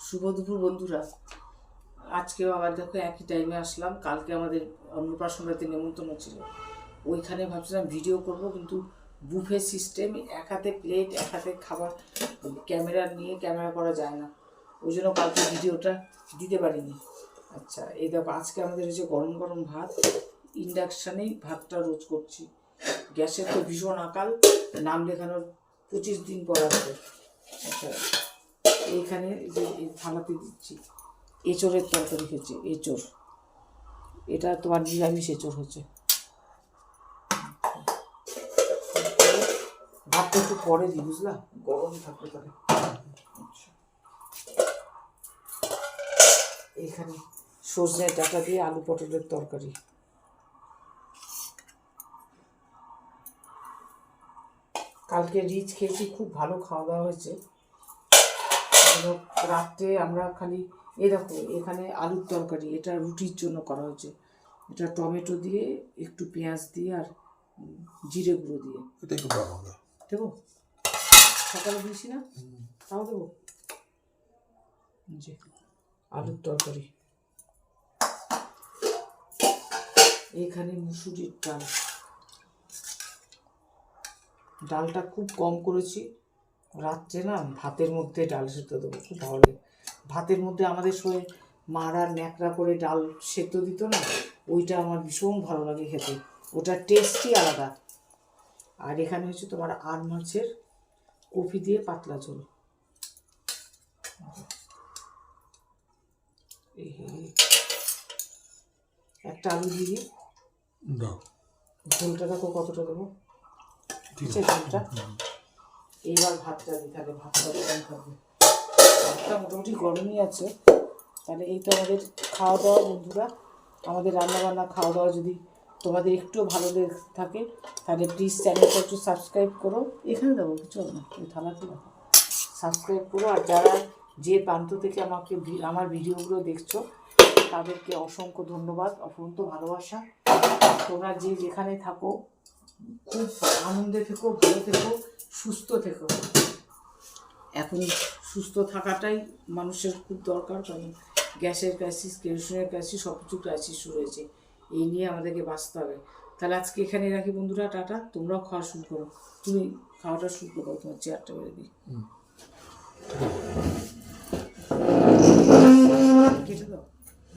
শুভ দুপুর বন্ধুরা। আজকেও আবার দেখো একই টাইমে আসলাম। কালকে আমাদের অন্নপ্রাশন রাতে নেমন্তন্ন ছিল, ওইখানে ভাবছিলাম ভিডিও করব, কিন্তু বুফে সিস্টেম, এক হাতে প্লেট এক হাতে খাবার, ক্যামেরা করা যায় না, ওই জন্য কালকে ভিডিওটা দিতে পারিনি। আচ্ছা, এই দেখো আজকে আমাদের হচ্ছে গরম গরম ভাত। ইন্ডাকশানেই ভাতটা রোজ করছি, গ্যাসের তো ভীষণ আকাল, নাম লেখানোর 25 দিন পর আসবে। আচ্ছা, এইখানে যে থালাতে দিচ্ছি এঁচোড়ের তরকারি হচ্ছে, এঁচোড়, এটা তোমার নিরামিষ এঁচোড় হচ্ছে। ভাতটা একটু পরে দিই, বুঝলা, গরম থাকবে তাহলে। এখানে সজনে ডাঁটা দিয়ে আলু পটলের তরকারি। কালকে রিচ খেয়েছি, খুব ভালো খাওয়া দাওয়া হয়েছে। রাত্রে আমরা খালি দেখো এখানে আলুর তরকারি, এটা রুটির জন্য করা হয়েছে। এটা টমেটো দিয়ে, একটু পেঁয়াজ দিয়ে আর জিরে গুঁড়ো দিয়ে দেবো। সকালে দিয়েছি না, তাও দেবো। যে আলুর তরকারি, এখানে মুসুরির ডাল, ডালটা খুব কম করেছি। রাত্রে না ভাতের মধ্যে ডাল সেদ্ধ দেবো, খুব ভালো লাগে। ভাতের মধ্যে আমাদের সময় মারা ন্যাকড়া করে ডাল সেদ্ধ দিত না, ওইটা আমার ভীষণ ভালো লাগে খেতে, ওটার টেস্টই আলাদা। আর এখানে হচ্ছে তোমার আর মাছের কফি দিয়ে পাতলা ঝোল। একটা আলু দিয়ে দিই, ঝোলটা দেখো কতটা দেবো, ঠিক আছে ঝোলটা। এইবার ভাতটা দিই, তাহলে ভাতটা গরম থাকবে। ভাতটা মোটামুটি গরমই আছে। তাহলে এই তো আমাদের খাওয়া দাওয়া বন্ধুরা। আমাদের রান্নাবান্না খাওয়া দাওয়া যদি তোমাদের একটু ভালো লেগে থাকে তাহলে প্লিজ চ্যানেলটা একটু সাবস্ক্রাইব করো। এখানে দেবো কিছু না, ওই থালাতে দেখো, সাবস্ক্রাইব করো। আর যারা যে প্রান্ত থেকে আমার ভিডিওগুলো দেখছো তাদেরকে অসংখ্য ধন্যবাদ, অসংখ্য ভালোবাসা। তোমরা যে যেখানে থাকো খুব আনন্দে থেকো, ভালো থেকো, সুস্থ থেকো। এখন সুস্থ থাকাটাই মানুষের খুব দরকার, কারণ গ্যাসের ক্রাইসিস, কেরোসিনের ক্রাইসিস, সব কিছু ক্রাইসিস শুরু হয়েছে। এই নিয়ে আমাদেরকে বাঁচতে হবে। তাহলে আজকে এখানে রাখি বন্ধুরা, টাটা। তোমরাও খাওয়া শুরু করো, তুমি খাওয়াটা শুরু করো, তোমার চেয়ারটা বেড়ে দিই, কেটে দাও।